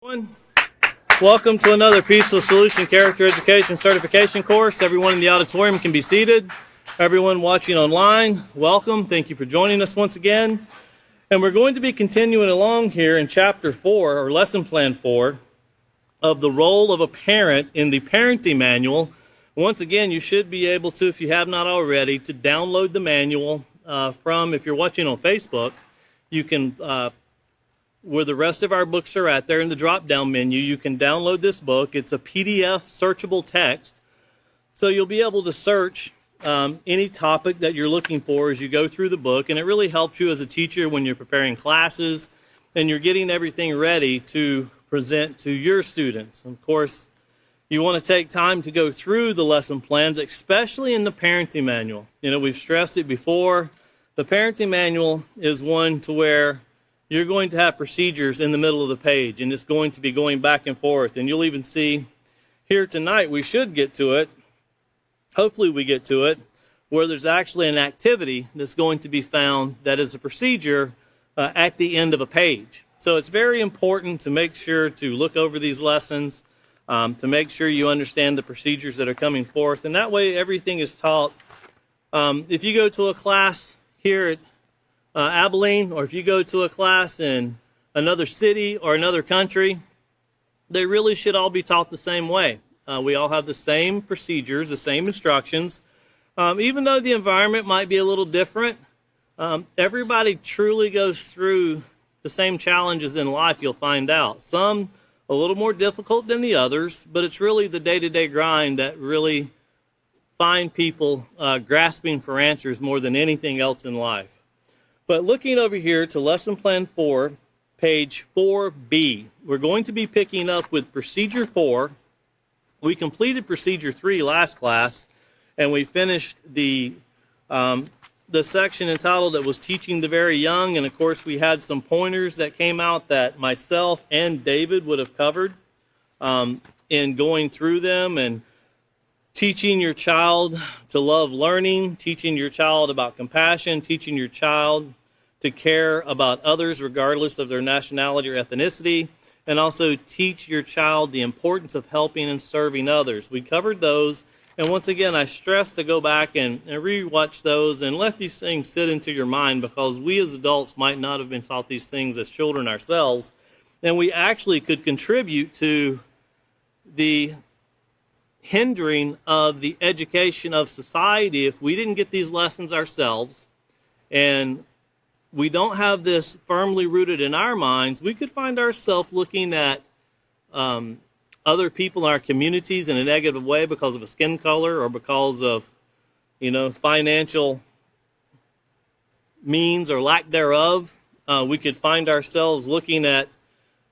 Everyone, welcome to another Peaceful Solution Character Education Certification course. Everyone in the auditorium can be seated. Everyone watching online, welcome. Thank you for joining us once again. And we're going to be continuing along here in Chapter 4, or Lesson Plan 4, of the role of a parent in the parenting manual. Once again, you should be able to, if you have not already, to download the manual from, if you're watching on Facebook, you can where the rest of our books are at, there in the drop-down menu, you can download this book. It's a PDF searchable text. So you'll be able to search any topic that you're looking for as you go through the book. And it really helps you as a teacher when you're preparing classes and you're getting everything ready to present to your students. Of course, you want to take time to go through the lesson plans, especially in the parenting manual. You know, we've stressed it before. The parenting manual is one to where you're going to have procedures in the middle of the page, and it's going to be going back and forth. And you'll even see here tonight, we should get to it, hopefully we get to it, where there's actually an activity that's going to be found that is a procedure at the end of a page. So it's very important to make sure to look over these lessons, to make sure you understand the procedures that are coming forth, and that way everything is taught. If you go to a class here at Abilene, or if you go to a class in another city or another country, they really should all be taught the same way. We all have the same procedures, the same instructions. Even though the environment might be a little different, everybody truly goes through the same challenges in life, you'll find out. Some a little more difficult than the others, but it's really the day-to-day grind that really find people grasping for answers more than anything else in life. But looking over here to Lesson Plan 4, page 4B, we're going to be picking up with Procedure 4. We completed Procedure 3 last class, and we finished the section entitled that was Teaching the Very Young, and of course we had some pointers that came out that myself and David would have covered in going through them and teaching your child to love learning, teaching your child about compassion, teaching your child to care about others regardless of their nationality or ethnicity, and also teach your child the importance of helping and serving others. We covered those, and once again, I stress to go back and re-watch those and let these things sit into your mind, because we as adults might not have been taught these things as children ourselves, and we actually could contribute to the hindering of the education of society if we didn't get these lessons ourselves, and we don't have this firmly rooted in our minds. We could find ourselves looking at other people in our communities in a negative way because of a skin color or because of, financial means or lack thereof. We could find ourselves looking at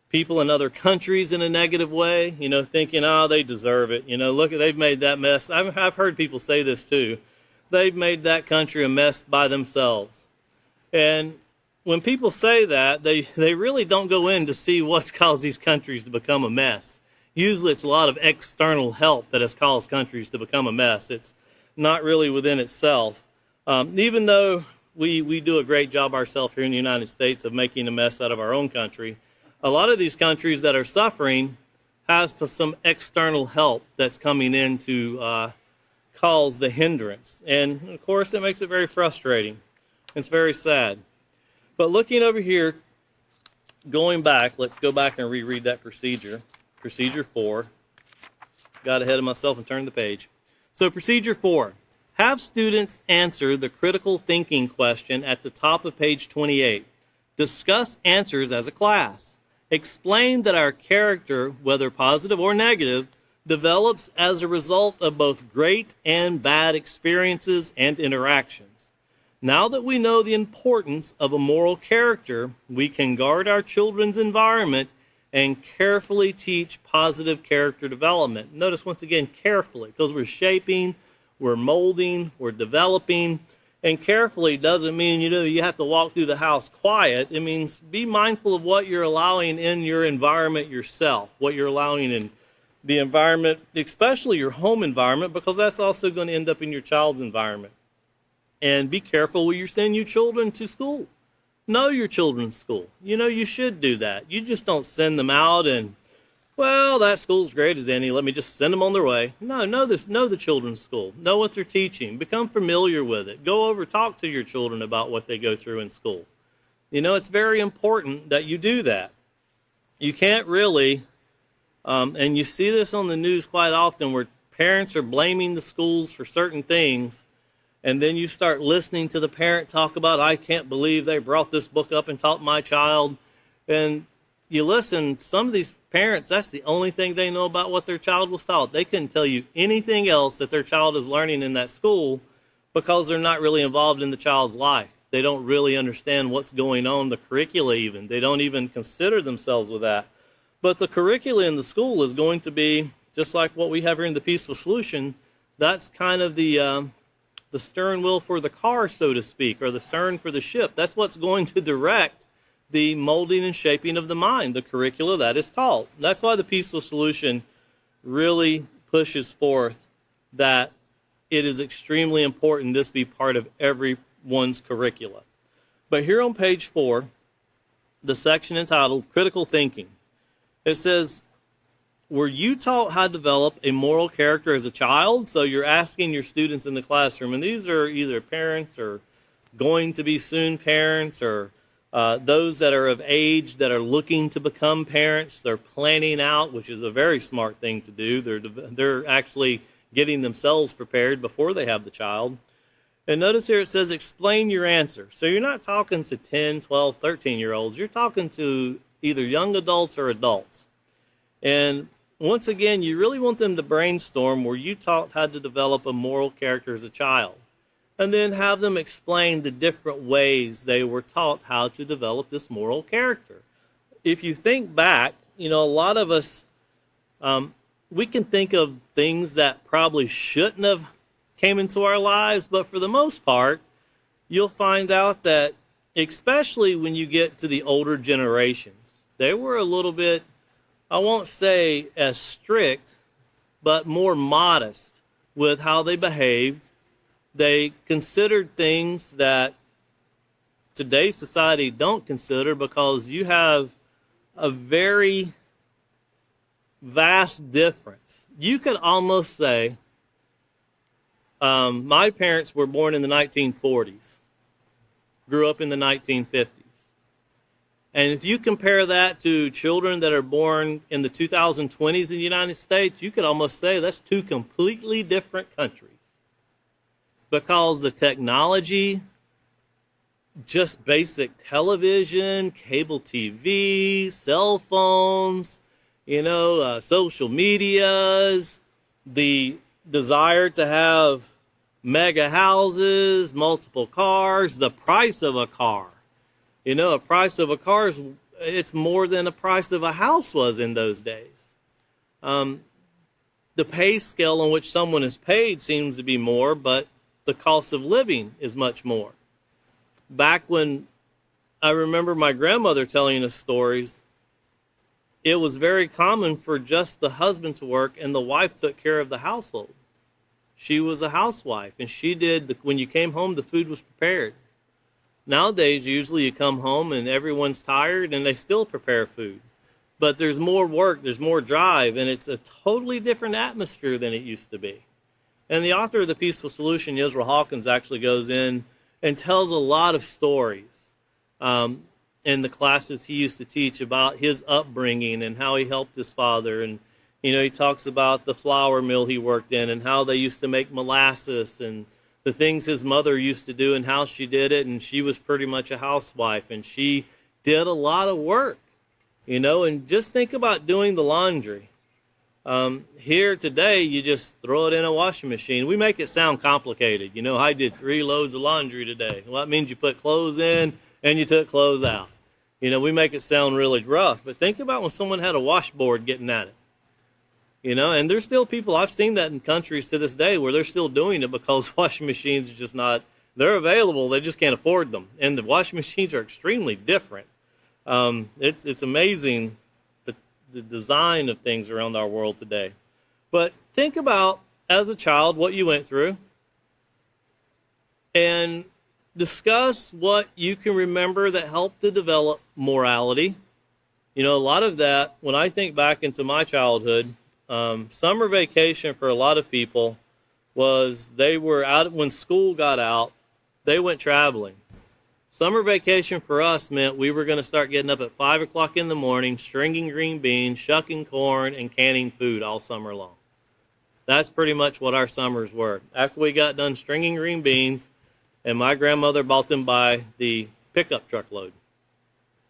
people in other countries in a negative way, thinking, oh, they deserve it. Look, they've made that mess. I've heard people say this too. They've made that country a mess by themselves. And when people say that, they really don't go in to see what's caused these countries to become a mess. Usually it's a lot of external help that has caused countries to become a mess. It's not really within itself. Even though we do a great job ourselves here in the United States of making a mess out of our own country, a lot of these countries that are suffering have some external help that's coming in to cause the hindrance. And of course, it makes it very frustrating. It's very sad. But looking over here, going back, let's go back and reread that procedure. Procedure 4. Got ahead of myself and turned the page. So Procedure 4. Have students answer the critical thinking question at the top of page 28. Discuss answers as a class. Explain that our character, whether positive or negative, develops as a result of both great and bad experiences and interactions. Now that we know the importance of a moral character, we can guard our children's environment and carefully teach positive character development. Notice once again, carefully, because we're shaping, we're molding, we're developing. And carefully doesn't mean, you have to walk through the house quiet. It means be mindful of what you're allowing in your environment yourself, what you're allowing in the environment, especially your home environment, because that's also going to end up in your child's environment. And be careful where you're sending your children to school. Know your children's school. You should do that. You just don't send them out and, well, that school's great as any. Let me just send them on their way. No, know the children's school. Know what they're teaching. Become familiar with it. Go over, talk to your children about what they go through in school. It's very important that you do that. You can't really, and you see this on the news quite often, where parents are blaming the schools for certain things, and then you start listening to the parent talk about, I can't believe they brought this book up and taught my child. And you listen, some of these parents, that's the only thing they know about what their child was taught. They couldn't tell you anything else that their child is learning in that school because they're not really involved in the child's life. They don't really understand what's going on, the curricula even. They don't even consider themselves with that. But the curricula in the school is going to be, just like what we have here in the Peaceful Solution, that's kind of the stern wheel for the car, so to speak, or the stern for the ship. That's what's going to direct the molding and shaping of the mind, the curricula that is taught. That's why the Peaceful Solution really pushes forth that it is extremely important this be part of everyone's curricula. But here on page 4, the section entitled Critical Thinking, it says, were you taught how to develop a moral character as a child? So you're asking your students in the classroom, and these are either parents or going to be soon parents, or those that are of age that are looking to become parents. They're planning out, which is a very smart thing to do. They're actually getting themselves prepared before they have the child. And notice here it says, explain your answer. So you're not talking to 10, 12, 13-year-olds. You're talking to either young adults or adults. And once again, you really want them to brainstorm where you taught how to develop a moral character as a child, and then have them explain the different ways they were taught how to develop this moral character. If you think back, a lot of us, we can think of things that probably shouldn't have came into our lives, but for the most part, you'll find out that, especially when you get to the older generations, they were a little bit, I won't say as strict, but more modest with how they behaved. They considered things that today's society don't consider, because you have a very vast difference. You could almost say, my parents were born in the 1940s, grew up in the 1950s. And if you compare that to children that are born in the 2020s in the United States, you could almost say that's two completely different countries. Because the technology, just basic television, cable TV, cell phones, social medias, the desire to have mega houses, multiple cars, the price of a car. A price of a car, it's more than the price of a house was in those days. The pay scale on which someone is paid seems to be more, but the cost of living is much more. Back when I remember my grandmother telling us stories, it was very common for just the husband to work and the wife took care of the household. She was a housewife, and she did, when you came home, the food was prepared. Nowadays, usually you come home and everyone's tired and they still prepare food. But there's more work, there's more drive, and it's a totally different atmosphere than it used to be. And the author of The Peaceful Solution, Israel Hawkins, actually goes in and tells a lot of stories in the classes he used to teach about his upbringing and how he helped his father. And, he talks about the flour mill he worked in and how they used to make molasses and the things his mother used to do and how she did it. And she was pretty much a housewife, and she did a lot of work, and just think about doing the laundry. Here today, you just throw it in a washing machine. We make it sound complicated. I did 3 loads of laundry today. Well, that means you put clothes in and you took clothes out. We make it sound really rough, but think about when someone had a washboard getting at it. And there's still people, I've seen that in countries to this day where they're still doing it because washing machines are just not, they're available, they just can't afford them. And the washing machines are extremely different. It's amazing the design of things around our world today. But think about, as a child, what you went through. And discuss what you can remember that helped to develop morality. You know, a lot of that, when I think back into my childhood, summer vacation for a lot of people was they were out when school got out, they went traveling. Summer vacation for us meant we were going to start getting up at 5 o'clock in the morning, stringing green beans, shucking corn, and canning food all summer long. That's pretty much what our summers were. After we got done stringing green beans, and my grandmother bought them by the pickup truck load.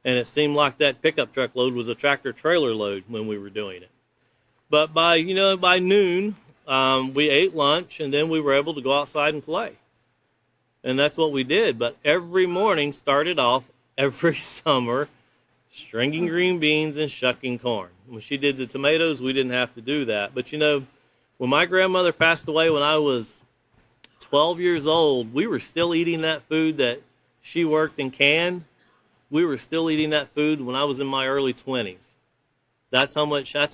And it seemed like that pickup truck load was a tractor trailer load when we were doing it. But by noon, we ate lunch, and then we were able to go outside and play. And that's what we did. But every morning started off every summer stringing green beans and shucking corn. When she did the tomatoes, we didn't have to do that. But when my grandmother passed away when I was 12 years old, we were still eating that food that she worked and canned. We were still eating that food when I was in my early 20s. That's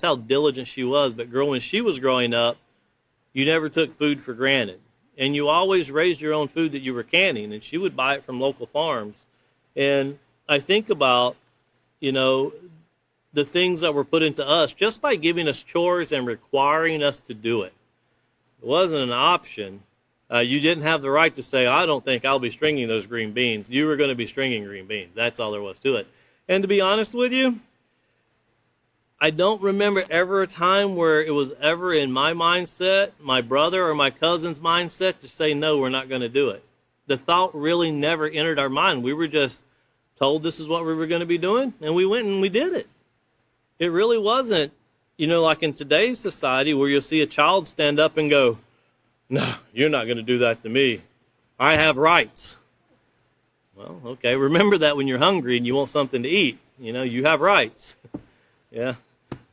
how diligent she was. But when she was growing up, you never took food for granted. And you always raised your own food that you were canning, and she would buy it from local farms. And I think about, the things that were put into us just by giving us chores and requiring us to do it. It wasn't an option. You didn't have the right to say, I don't think I'll be stringing those green beans. You were going to be stringing green beans. That's all there was to it. And to be honest with you, I don't remember ever a time where it was ever in my mindset, my brother or my cousin's mindset, to say, no, we're not going to do it. The thought really never entered our mind. We were just told this is what we were going to be doing, and we went and we did it. It really wasn't, like in today's society where you'll see a child stand up and go, no, you're not going to do that to me. I have rights. Well, okay, remember that when you're hungry and you want something to eat. You have rights. Yeah.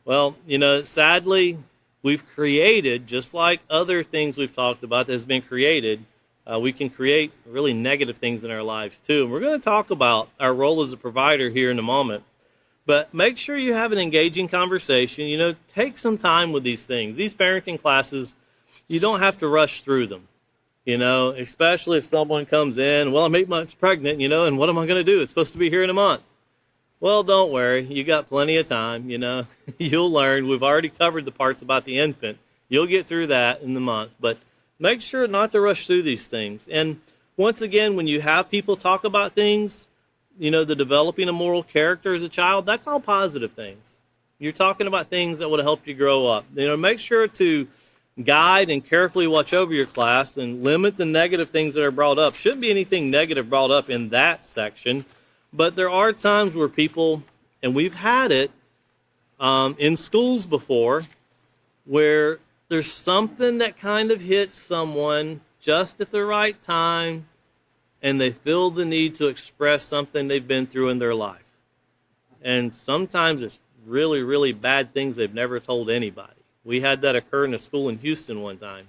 Well, sadly, we've created, just like other things we've talked about that has been created, we can create really negative things in our lives too. And we're going to talk about our role as a provider here in a moment. But make sure you have an engaging conversation. Take some time with these things. These parenting classes, you don't have to rush through them, especially if someone comes in, well, I'm 8 months pregnant, and what am I going to do? It's supposed to be here in a month. Well, don't worry. You got plenty of time, You'll learn. We've already covered the parts about the infant. You'll get through that in the month. But make sure not to rush through these things. And once again, when you have people talk about things, the developing a moral character as a child, that's all positive things. You're talking about things that would help you grow up. Make sure to guide and carefully watch over your class and limit the negative things that are brought up. Shouldn't be anything negative brought up in that section. But there are times where people, and we've had it in schools before, where there's something that kind of hits someone just at the right time, and they feel the need to express something they've been through in their life. And sometimes it's really, really bad things they've never told anybody. We had that occur in a school in Houston one time.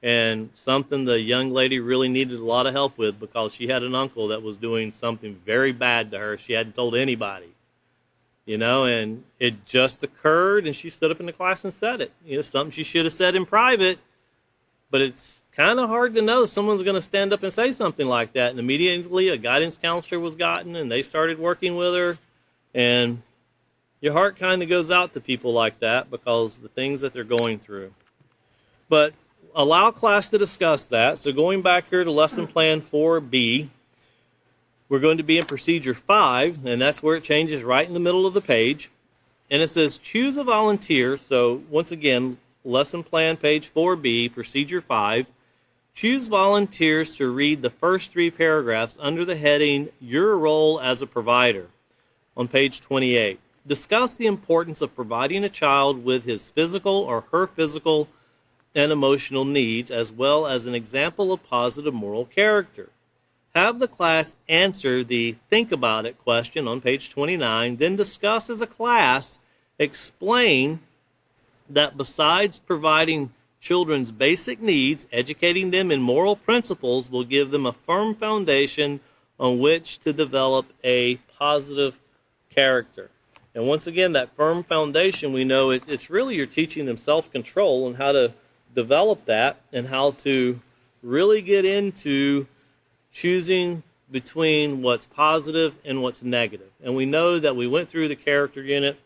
And something the young lady really needed a lot of help with because she had an uncle that was doing something very bad to her. She hadn't told anybody, and it just occurred, and she stood up in the class and said it. Something she should have said in private, but it's kind of hard to know someone's going to stand up and say something like that. And immediately a guidance counselor was gotten, and they started working with her. And your heart kind of goes out to people like that because the things that they're going through. But allow class to discuss that. So going back here to lesson plan 4B, we're going to be in procedure 5, and that's where it changes right in the middle of the page. And it says choose a volunteer. So once again, lesson plan page 4B, procedure 5. Choose volunteers to read the first 3 paragraphs under the heading Your Role as a Provider on page 28. Discuss the importance of providing a child with his physical or her physical and emotional needs, as well as an example of positive moral character. Have the class answer the think about it question on page 29, then discuss as a class, explain that besides providing children's basic needs, educating them in moral principles will give them a firm foundation on which to develop a positive character. And once again, that firm foundation, we know it's really you're teaching them self-control and how to develop that and how to really get into choosing between what's positive and what's negative. And we know that we went through the character unit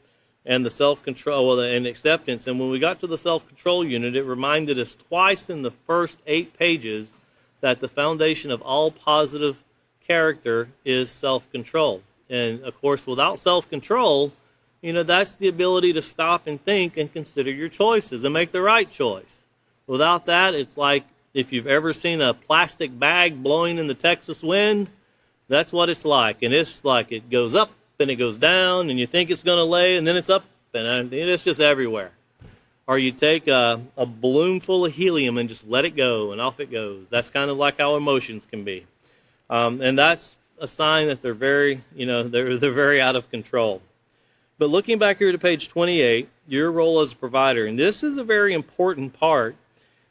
and the self-control and acceptance. And when we got to the self-control unit, it reminded us twice in the first 8 pages that the foundation of all positive character is self-control. And of course, without self-control, that's the ability to stop and think and consider your choices and make the right choice. Without that, it's like if you've ever seen a plastic bag blowing in the Texas wind, that's what it's like. And it's like it goes up and it goes down, and you think it's going to lay, and then it's up, and it's just everywhere. Or you take a balloon full of helium and just let it go, and off it goes. That's kind of like how emotions can be. And that's a sign that they're very, they're very out of control. But looking back here to page 28, your role as a provider, and this is a very important part.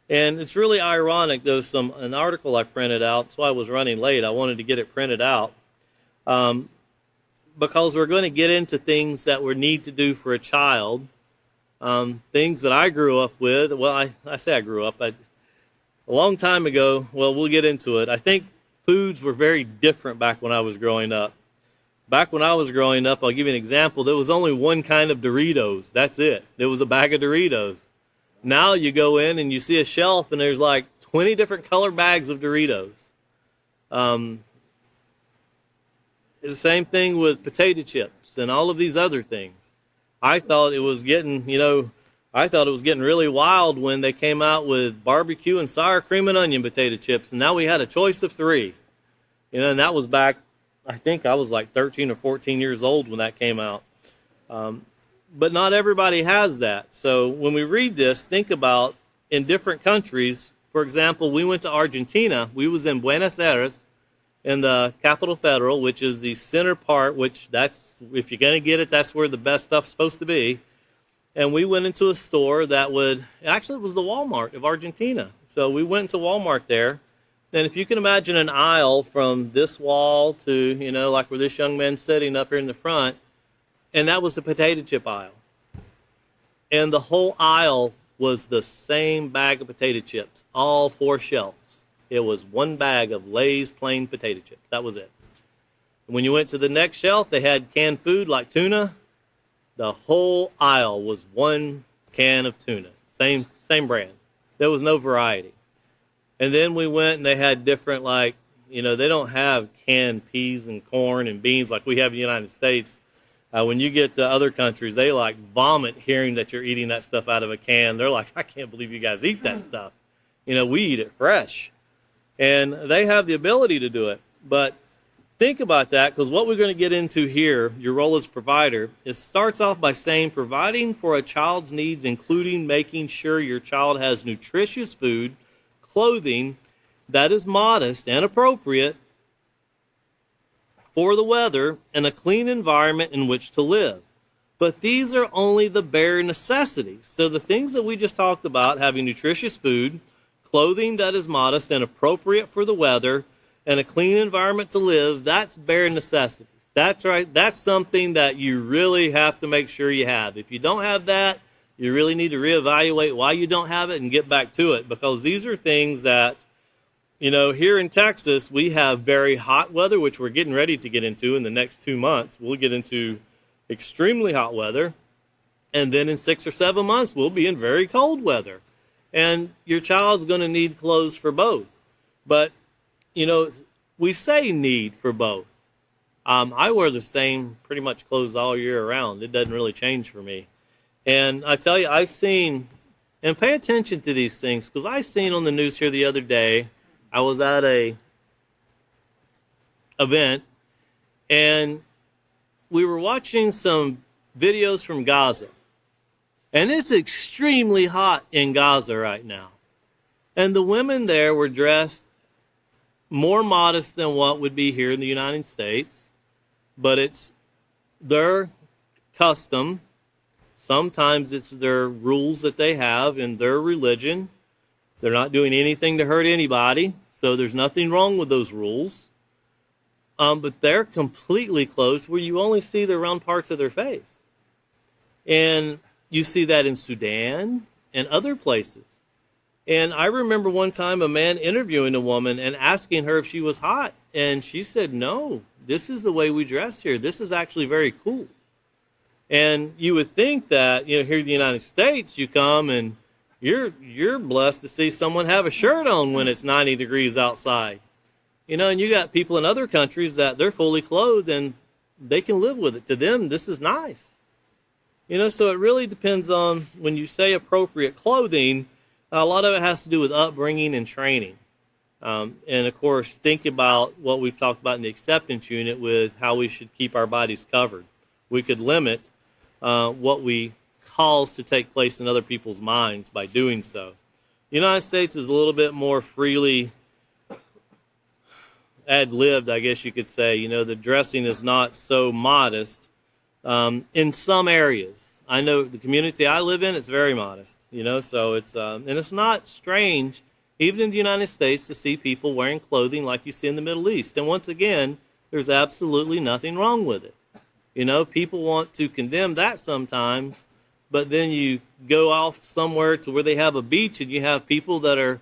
And it's really ironic, there's an article I printed out, that's why I was running late. I wanted to get it printed out. Because we're going to get into things that we need to do for a child, things that I grew up with. Well, I say I grew up. A long time ago, well, we'll get into it. I think foods were very different back when I was growing up. Back when I was growing up, I'll give you an example. There was only one kind of Doritos. That's it. There was a bag of Doritos. Now you go in and you see a shelf and there's like 20 different color bags of Doritos. It's the same thing with potato chips and all of these other things. I thought it was getting really wild when they came out with barbecue and sour cream and onion potato chips, and now we had a choice of 3. And that was back, I think I was like 13 or 14 years old when that came out. But not everybody has that. So when we read this, think about in different countries. For example, we went to Argentina. We was in Buenos Aires, in the Capital Federal, which is the center part, which that's, if you're going to get it, that's where the best stuff's supposed to be. And we went into a store that actually it was the Walmart of Argentina. So we went to Walmart there. And if you can imagine an aisle from this wall to, like where this young man's sitting up here in the front, and that was the potato chip aisle. And the whole aisle was the same bag of potato chips, all 4 shelves. It was one bag of Lay's plain potato chips. That was it. When you went to the next shelf, they had canned food like tuna. The whole aisle was one can of tuna. Same brand. There was no variety. And then we went and they had different, they don't have canned peas and corn and beans like we have in the United States. When you get to other countries, they vomit hearing that you're eating that stuff out of a can. They're like, I can't believe you guys eat that stuff. We eat it fresh. And they have the ability to do it. But think about that, because what we're going to get into here, your role as provider, it starts off by saying providing for a child's needs, including making sure your child has nutritious food, clothing that is modest and appropriate for the weather, and a clean environment in which to live. But these are only the bare necessities. So the things that we just talked about, having nutritious food, clothing that is modest and appropriate for the weather, and a clean environment to live, that's bare necessities. That's right. That's something that you really have to make sure you have. If you don't have that, you really need to reevaluate why you don't have it and get back to it, because these are things that, here in Texas, we have very hot weather, which we're getting ready to get into in the next 2 months. We'll get into extremely hot weather. And then in 6 or 7 months, we'll be in very cold weather. And your child's going to need clothes for both. But, we say need for both. I wear the same pretty much clothes all year around. It doesn't really change for me. And I tell you, I've seen, and pay attention to these things, because I seen on the news here the other day, I was at a event, and we were watching some videos from Gaza. And it's extremely hot in Gaza right now. And the women there were dressed more modest than what would be here in the United States. But it's their custom. Sometimes it's their rules that they have in their religion. They're not doing anything to hurt anybody. So there's nothing wrong with those rules. But they're completely closed where you only see the round parts of their face. And you see that in Sudan and other places. And I remember one time a man interviewing a woman and asking her if she was hot. And she said, no, this is the way we dress here. This is actually very cool. And you would think that, here in the United States, you come and you're blessed to see someone have a shirt on when it's 90 degrees outside. And you got people in other countries that they're fully clothed and they can live with it. To them, this is nice. So it really depends on, when you say appropriate clothing, a lot of it has to do with upbringing and training. And of course, think about what we've talked about in the acceptance unit with how we should keep our bodies covered. We could limit what we cause to take place in other people's minds by doing so. The United States is a little bit more freely ad-libbed, I guess you could say. The dressing is not so modest in some areas. I know the community I live in, it's very modest, so it's, and it's not strange, even in the United States, to see people wearing clothing like you see in the Middle East. And once again, there's absolutely nothing wrong with it. People want to condemn that sometimes, but then you go off somewhere to where they have a beach and you have people that are,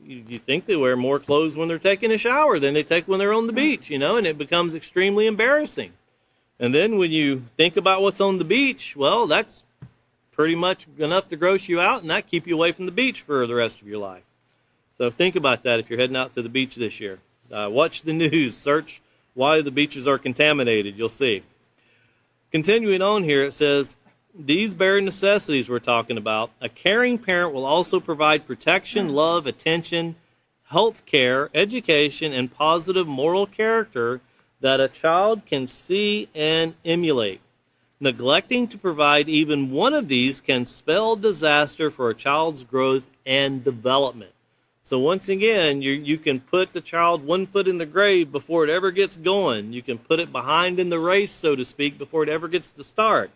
you think they wear more clothes when they're taking a shower than they take when they're on the beach, and it becomes extremely embarrassing. And then when you think about what's on the beach, well, that's pretty much enough to gross you out and not keep you away from the beach for the rest of your life. So think about that if you're heading out to the beach this year. Watch the news, search why the beaches are contaminated, you'll see. Continuing on here, it says, these bare necessities we're talking about, a caring parent will also provide protection, love, attention, health care, education, and positive moral character that a child can see and emulate. Neglecting to provide even one of these can spell disaster for a child's growth and development. So once again, you can put the child 1 foot in the grave before it ever gets going. You can put it behind in the race, so to speak, before it ever gets to start.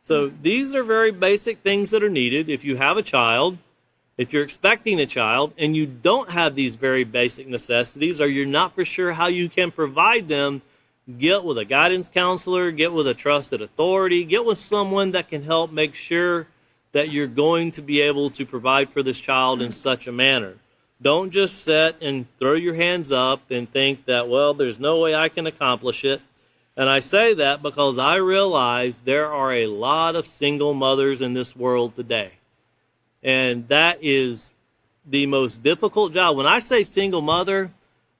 So these are very basic things that are needed. If you have a child, if you're expecting a child, and you don't have these very basic necessities, or you're not for sure how you can provide them, get with a guidance counselor, get with a trusted authority, get with someone that can help make sure that you're going to be able to provide for this child in such a manner. Don't just sit and throw your hands up and think that, well, there's no way I can accomplish it. And I say that because I realize there are a lot of single mothers in this world today. And that is the most difficult job. When I say single mother,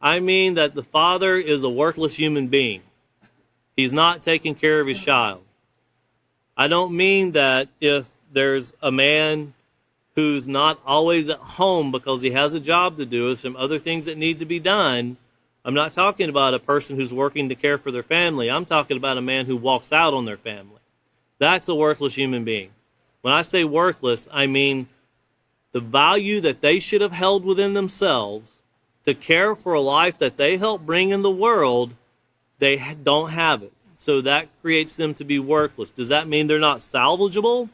I mean that the father is a worthless human being. He's not taking care of his child. I don't mean that if there's a man who's not always at home because he has a job to do or some other things that need to be done. I'm not talking about a person who's working to care for their family. I'm talking about a man who walks out on their family. That's a worthless human being. When I say worthless, I mean the value that they should have held within themselves to care for a life that they helped bring in the world, they don't have it. So that creates them to be worthless. Does that mean they're not salvageable?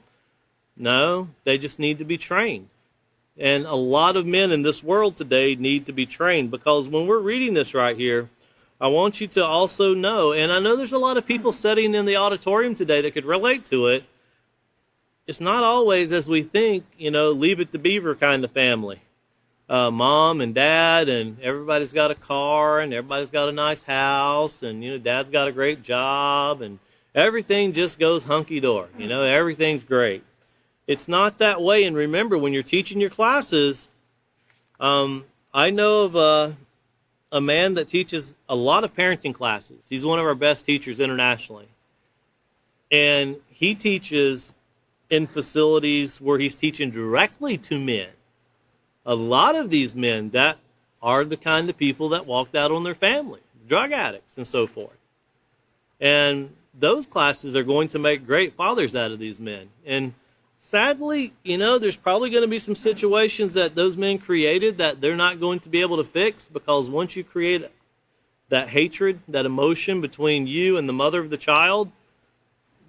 No, they just need to be trained. And a lot of men in this world today need to be trained, because when we're reading this right here, I want you to also know, and I know there's a lot of people sitting in the auditorium today that could relate to it. It's not always as we think, leave it to beaver kind of family. Mom and dad and everybody's got a car and everybody's got a nice house and, dad's got a great job and everything just goes hunky-dory. Everything's great. It's not that way. And remember, when you're teaching your classes, I know of a man that teaches a lot of parenting classes. He's one of our best teachers internationally. And he teaches in facilities where he's teaching directly to men. A lot of these men that are the kind of people that walked out on their family, drug addicts and so forth. And those classes are going to make great fathers out of these men. And sadly, there's probably going to be some situations that those men created that they're not going to be able to fix, because once you create that hatred, that emotion between you and the mother of the child,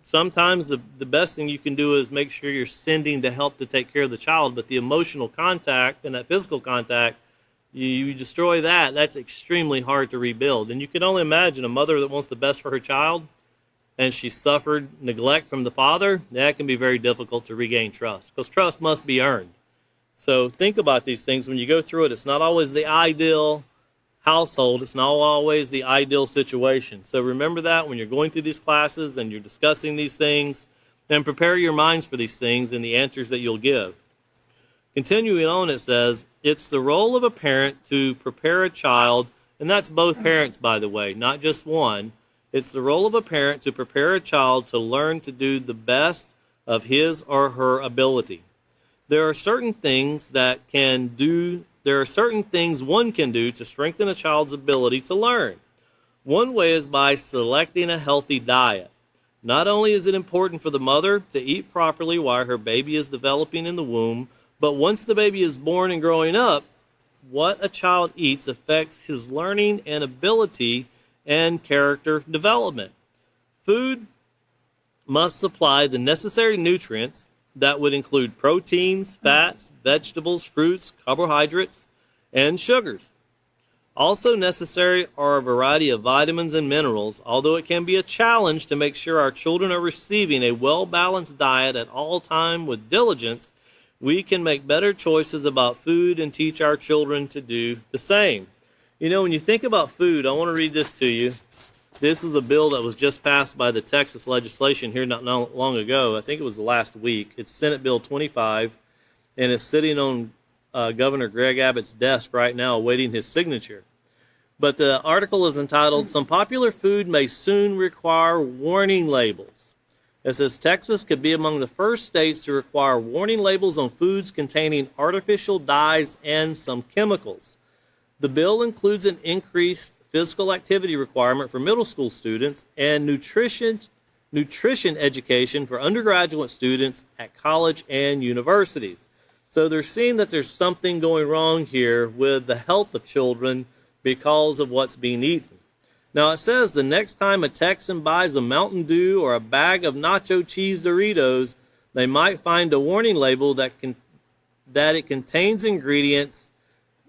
sometimes the best thing you can do is make sure you're sending to help to take care of the child. But the emotional contact and that physical contact, you destroy that. That's extremely hard to rebuild. And you can only imagine a mother that wants the best for her child and she suffered neglect from the father. That can be very difficult to regain trust, because trust must be earned. So think about these things when you go through it. It's not always the ideal household. It's not always the ideal situation. So remember that when you're going through these classes and you're discussing these things, and prepare your minds for these things and the answers that you'll give. Continuing on, it says, it's the role of a parent to prepare a child, and that's both parents, by the way, not just one. It's the role of a parent to prepare a child to learn to do the best of his or her ability. There are certain things one can do to strengthen a child's ability to learn. One way is by selecting a healthy diet. Not only is it important for the mother to eat properly while her baby is developing in the womb, but once the baby is born and growing up, what a child eats affects his learning and ability and character development. Food must supply the necessary nutrients that would include proteins, fats, vegetables, fruits, carbohydrates, and sugars. Also necessary are a variety of vitamins and minerals, although it can be a challenge to make sure our children are receiving a well-balanced diet at all times with diligence. We can make better choices about food and teach our children to do the same. You know, when you think about food, I want to read this to you. This was a bill that was just passed by the Texas legislation here not long ago. I think it was the last week. It's Senate Bill 25, and it's sitting on Governor Greg Abbott's desk right now awaiting his signature. But the article is entitled, Some Popular Food May Soon Require Warning Labels. It says Texas could be among the first states to require warning labels on foods containing artificial dyes and some chemicals. The bill includes an increased physical activity requirement for middle school students and nutrition education for undergraduate students at college and universities. So they're seeing that there's something going wrong here with the health of children because of what's being eaten. Now it says the next time a Texan buys a Mountain Dew or a bag of nacho cheese Doritos, they might find a warning label that it contains ingredients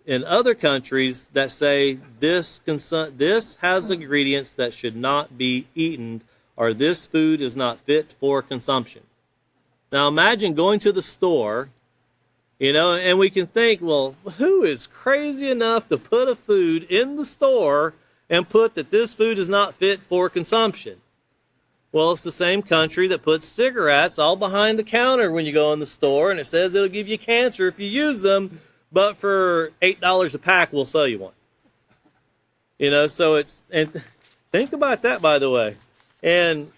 in other countries that say this has ingredients that should not be eaten, or this food is not fit for consumption. Now imagine going to the store, you know, and we can think, well, who is crazy enough to put a food in the store and put that this food is not fit for consumption? Well, it's the same country that puts cigarettes all behind the counter when you go in the store, and it says it'll give you cancer if you use them, but for $8 a pack, we'll sell you one. You know, so and think about that, by the way. And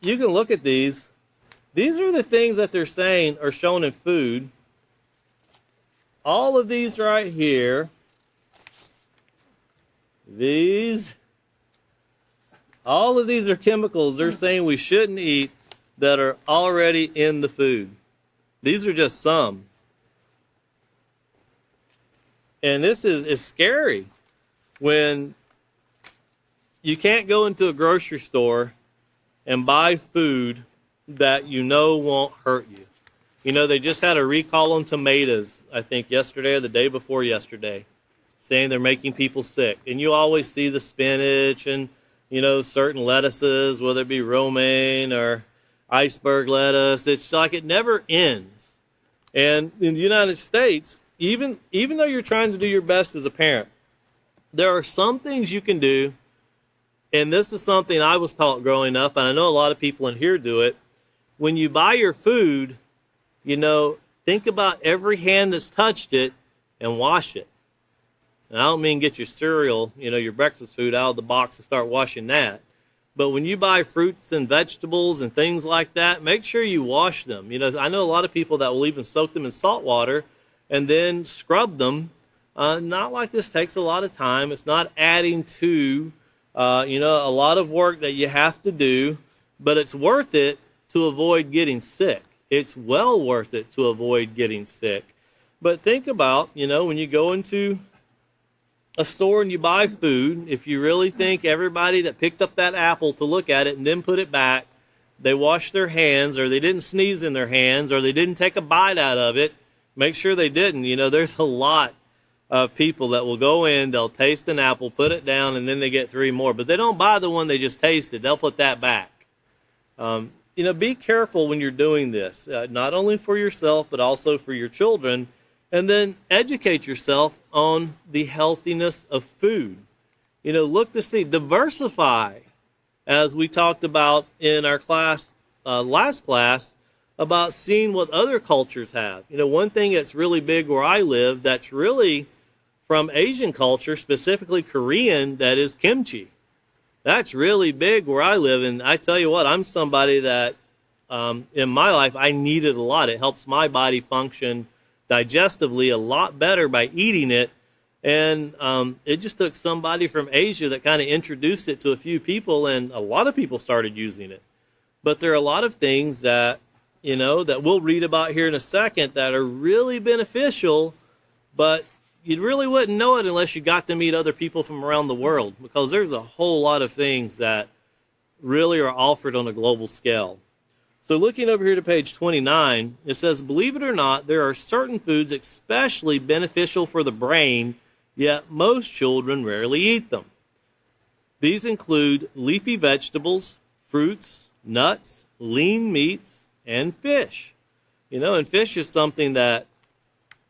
you can look at these. These are the things that they're saying are shown in food. All of these right here, all of these are chemicals they're saying we shouldn't eat that are already in the food. These are just some. And this is scary when you can't go into a grocery store and buy food that you know won't hurt you. You know, they just had a recall on tomatoes, I think yesterday or the day before yesterday, saying they're making people sick. And you always see the spinach and, you know, certain lettuces, whether it be romaine or iceberg lettuce. It's like it never ends. And in the United States, even though you're trying to do your best as a parent, there are some things you can do, and this is something I was taught growing up, and I know a lot of people in here do it. When you buy your food, you know, think about every hand that's touched it and wash it. And I don't mean get your cereal, you know, your breakfast food out of the box and start washing that. But when you buy fruits and vegetables and things like that, make sure you wash them. You know, I know a lot of people that will even soak them in salt water and then scrub them. Not like this takes a lot of time. It's not adding to, you know, a lot of work that you have to do, but it's worth it to avoid getting sick. It's well worth it to avoid getting sick. But think about, you know, when you go into a store and you buy food, if you really think everybody that picked up that apple to look at it and then put it back, they washed their hands, or they didn't sneeze in their hands, or they didn't take a bite out of it, make sure they didn't. You know, there's a lot of people that will go in, they'll taste an apple, put it down, and then they get 3 more. But they don't buy the one they just tasted. They'll put that back. be careful when you're doing this, not only for yourself, but also for your children. And then educate yourself on the healthiness of food. Look to see, diversify, as we talked about in our class, last class, about seeing what other cultures have. One thing that's really big where I live that's really from Asian culture, specifically Korean, that is kimchi. That's really big where I live. And I tell you what, I'm somebody that in my life, I need it a lot. It helps my body function digestively a lot better by eating it. And it just took somebody from Asia that kind of introduced it to a few people, and a lot of people started using it. But there are a lot of things that, that we'll read about here in a second that are really beneficial, but you really wouldn't know it unless you got to meet other people from around the world, because there's a whole lot of things that really are offered on a global scale. So looking over here to page 29, it says, believe it or not, there are certain foods especially beneficial for the brain, yet most children rarely eat them. These include leafy vegetables, fruits, nuts, lean meats, and fish. And fish is something that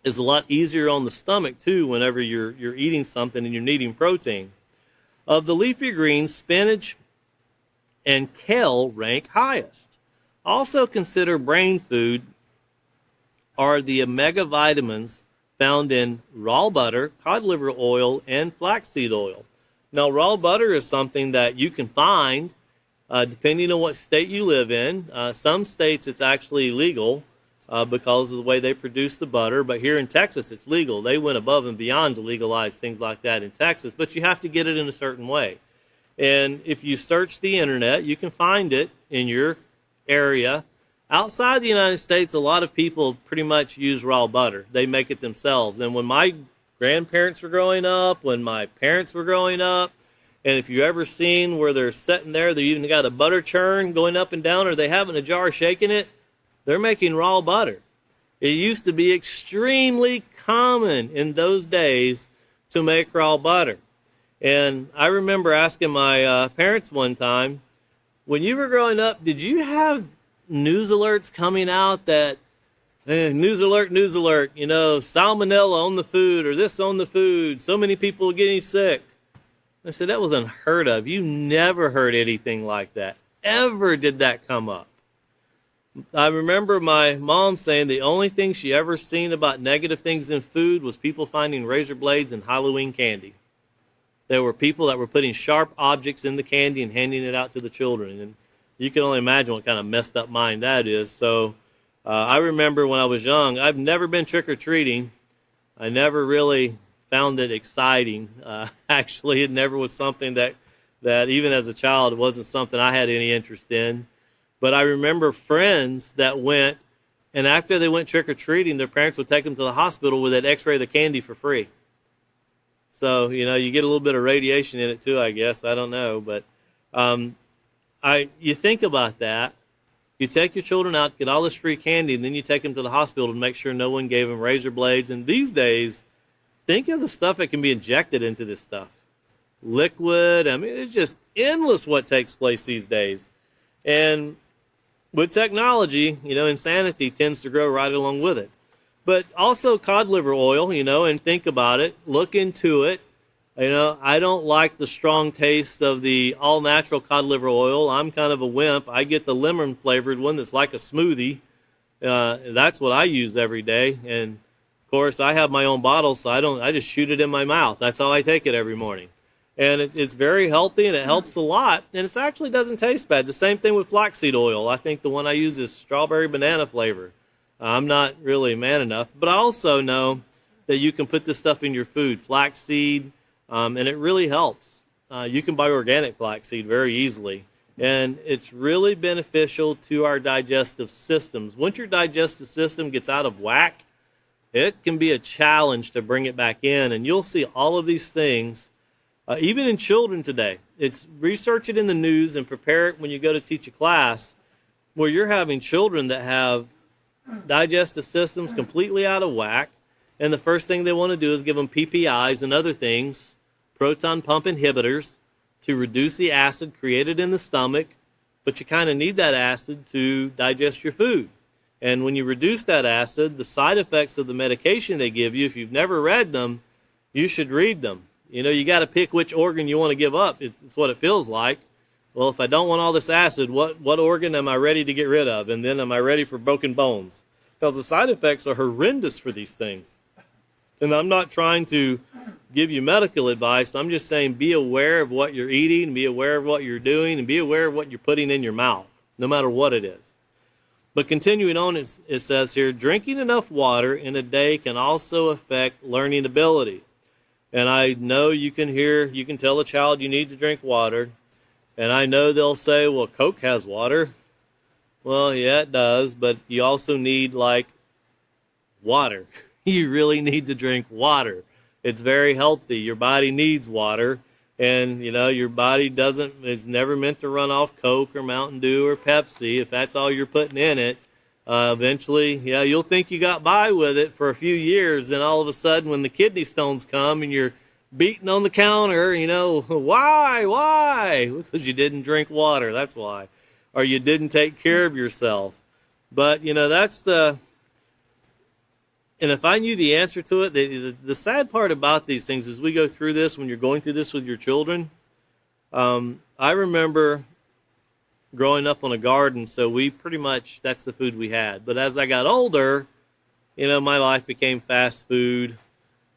is a lot easier on the stomach too whenever you're eating something and you're needing protein. Of the leafy greens, spinach and kale rank highest. Also consider brain food are the omega vitamins found in raw butter, cod liver oil, and flaxseed oil. Now, raw butter is something that you can find depending on what state you live in. Some states it's actually legal because of the way they produce the butter, but here in Texas it's legal. They went above and beyond to legalize things like that in Texas, but you have to get it in a certain way. And if you search the internet, you can find it in your area. Outside the United States, a lot of people pretty much use raw butter. They make it themselves. And when my grandparents were growing up, when my parents were growing up, and if you ever seen where they're sitting there, they even got a butter churn going up and down, or they have in a jar shaking it, they're making raw butter. It used to be extremely common in those days to make raw butter. And I remember asking my parents one time, when you were growing up, did you have news alerts coming out that, news alert, salmonella on the food, or this on the food, so many people getting sick? I said, that was unheard of. You never heard anything like that. Ever did that come up? I remember my mom saying the only thing she ever seen about negative things in food was people finding razor blades in Halloween candy. There were people that were putting sharp objects in the candy and handing it out to the children. And you can only imagine what kind of messed up mind that is. So I remember when I was young, I've never been trick-or-treating. I never really found it exciting. Actually, it never was something that even as a child, it wasn't something I had any interest in. But I remember friends that went, and after they went trick-or-treating, their parents would take them to the hospital where they'd x-ray the candy for free. So, you get a little bit of radiation in it too, I guess. I don't know. But you think about that. You take your children out, get all this free candy, and then you take them to the hospital to make sure no one gave them razor blades. And these days, think of the stuff that can be injected into this stuff. Liquid. I mean, it's just endless what takes place these days. And with technology, insanity tends to grow right along with it. But also cod liver oil, and think about it. Look into it. I don't like the strong taste of the all-natural cod liver oil. I'm kind of a wimp. I get the lemon-flavored one that's like a smoothie. That's what I use every day. And, of course, I have my own bottle, so I just shoot it in my mouth. That's how I take it every morning. And it's very healthy, and it helps a lot. And it actually doesn't taste bad. The same thing with flaxseed oil. I think the one I use is strawberry banana flavor. I'm not really man enough, but I also know that you can put this stuff in your food, flaxseed, and it really helps. You can buy organic flaxseed very easily, and it's really beneficial to our digestive systems. Once your digestive system gets out of whack, it can be a challenge to bring it back in, and you'll see all of these things, even in children today. Research it in the news and prepare it when you go to teach a class where you're having children that have digestive systems completely out of whack, and the first thing they want to do is give them PPIs and other things, proton pump inhibitors, to reduce the acid created in the stomach, but you kind of need that acid to digest your food. And when you reduce that acid, the side effects of the medication they give you, if you've never read them, you should read them. You know, you got to pick which organ you want to give up. It's what it feels like. Well, if I don't want all this acid, what organ am I ready to get rid of? And then am I ready for broken bones? Because the side effects are horrendous for these things. And I'm not trying to give you medical advice. I'm just saying be aware of what you're eating, be aware of what you're doing, and be aware of what you're putting in your mouth, no matter what it is. But continuing on, it says here, drinking enough water in a day can also affect learning ability. And I know you can tell a child you need to drink water. And I know they'll say, well, Coke has water. Well, yeah, it does. But you also need, like, water. You really need to drink water. It's very healthy. Your body needs water. And, you know, your body it's never meant to run off Coke or Mountain Dew or Pepsi. If that's all you're putting in it, eventually, yeah, you'll think you got by with it for a few years. Then all of a sudden, when the kidney stones come and you're beating on the counter, you know, why? Because you didn't drink water, that's why. Or you didn't take care of yourself. But, you know, and if I knew the answer to it, the sad part about these things is we go through this when you're going through this with your children. I remember growing up on a garden, so we pretty much, that's the food we had. But as I got older, you know, my life became fast food.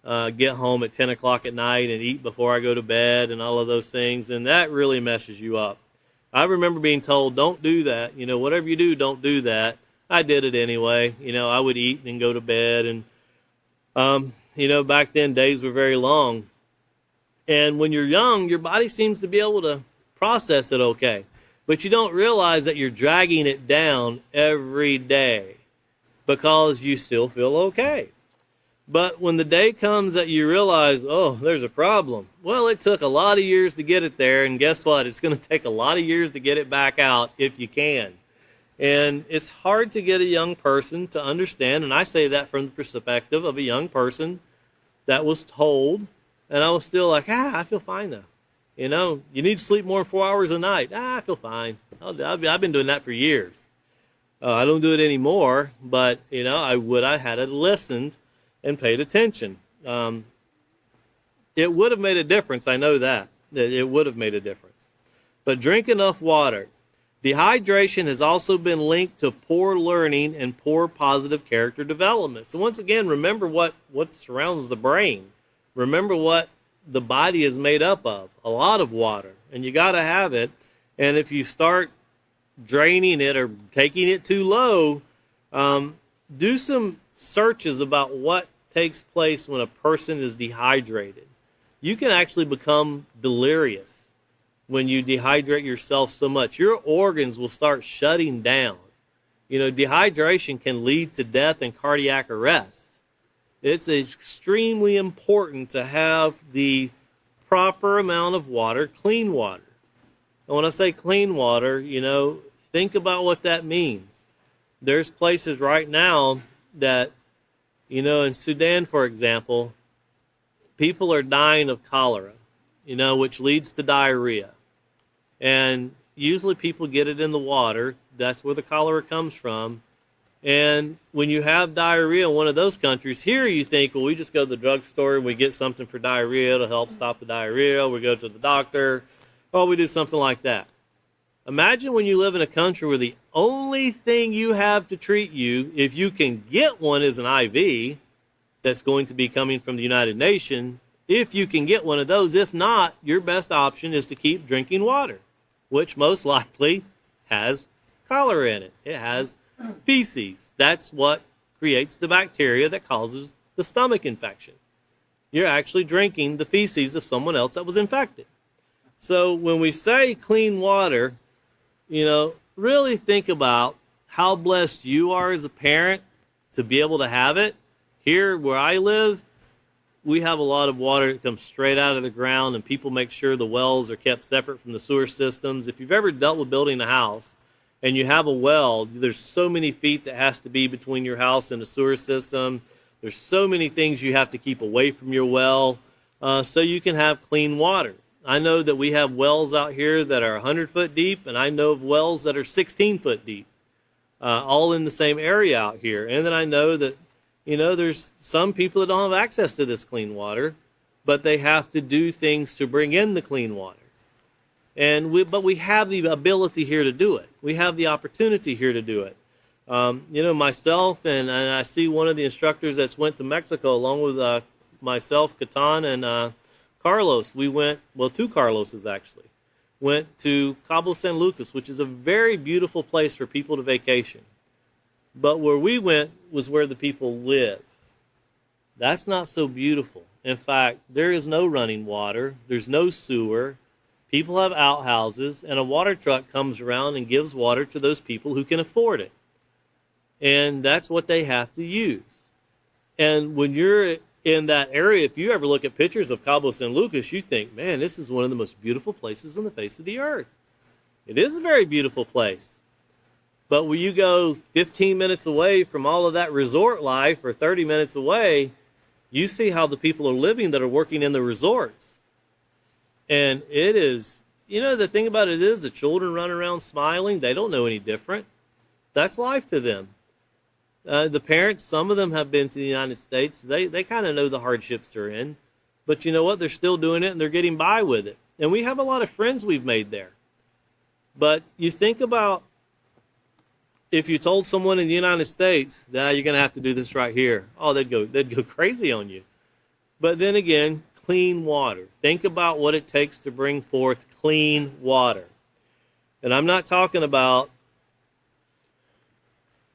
Get home at 10 o'clock at night and eat before I go to bed and all of those things, and that really messes you up. I remember being told, don't do that. You know, whatever you do, don't do that. I did it anyway. You know, I would eat and then go to bed, and, you know, back then days were very long. And when you're young, your body seems to be able to process it okay. But you don't realize that you're dragging it down every day because you still feel okay. But when the day comes that you realize, oh, there's a problem, well, it took a lot of years to get it there, and guess what? It's going to take a lot of years to get it back out if you can. And it's hard to get a young person to understand, and I say that from the perspective of a young person that was told, and I was still like, I feel fine though. You know, you need to sleep more than 4 hours a night. I feel fine. I've been doing that for years. I don't do it anymore, but, you know, I had it listened and paid attention. It would have made a difference. I know that. It would have made a difference. But drink enough water. Dehydration has also been linked to poor learning and poor positive character development. So once again, remember what surrounds the brain. Remember what the body is made up of. A lot of water. And you got to have it. And if you start draining it or taking it too low, do some searches about what takes place when a person is dehydrated. You can actually become delirious when you dehydrate yourself so much. Your organs will start shutting down. You know, dehydration can lead to death and cardiac arrest. It's extremely important to have the proper amount of water, clean water. And when I say clean water, you know, think about what that means. There's places right now that, you know, in Sudan, for example, people are dying of cholera, you know, which leads to diarrhea. And usually people get it in the water. That's where the cholera comes from. And when you have diarrhea in one of those countries, here you think, well, we just go to the drugstore and we get something for diarrhea to help stop the diarrhea. We go to the doctor. Or we do something like that. Imagine when you live in a country where the only thing you have to treat you, if you can get one, is an IV that's going to be coming from the United Nations. If you can get one of those, if not, your best option is to keep drinking water, which most likely has cholera in it. It has feces. That's what creates the bacteria that causes the stomach infection. You're actually drinking the feces of someone else that was infected. So when we say clean water, you know, really think about how blessed you are as a parent to be able to have it. Here where I live, we have a lot of water that comes straight out of the ground, and people make sure the wells are kept separate from the sewer systems. If you've ever dealt with building a house and you have a well, there's so many feet that has to be between your house and the sewer system. There's so many things you have to keep away from your well so you can have clean water. I know that we have wells out here that are 100 foot deep, and I know of wells that are 16 foot deep, all in the same area out here. And then I know that, there's some people that don't have access to this clean water, but they have to do things to bring in the clean water. But we have the ability here to do it. We have the opportunity here to do it. Myself and I see one of the instructors that's went to Mexico along with myself, Catan, and Carlos. We went, two Carloses actually, went to Cabo San Lucas, which is a very beautiful place for people to vacation. But where we went was where the people live. That's not so beautiful. In fact, there is no running water. There's no sewer. People have outhouses, and a water truck comes around and gives water to those people who can afford it. And that's what they have to use. And when you're in that area, if you ever look at pictures of Cabo San Lucas, you think, man, this is one of the most beautiful places on the face of the earth. It is a very beautiful place. But when you go 15 minutes away from all of that resort life, or 30 minutes away, you see how the people are living that are working in the resorts. And it is, the thing about it is the children run around smiling. They don't know any different. That's life to them. The parents, some of them have been to the United States. They kind of know the hardships they're in. But you know what? They're still doing it, and they're getting by with it. And we have a lot of friends we've made there. But you think about if you told someone in the United States that you're going to have to do this right here, they'd go crazy on you. But then again, clean water. Think about what it takes to bring forth clean water. And I'm not talking about,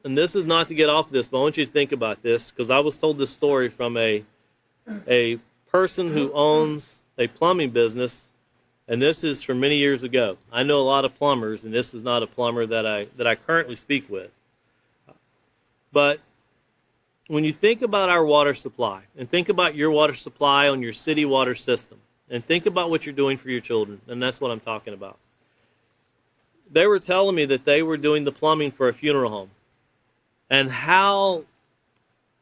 and this is not to get off of this, but I want you to think about this, because I was told this story from a person who owns a plumbing business, and this is from many years ago. I know a lot of plumbers, and this is not a plumber that I currently speak with. But when you think about our water supply, and think about your water supply on your city water system, and think about what you're doing for your children, and that's what I'm talking about. They were telling me that they were doing the plumbing for a funeral home, and how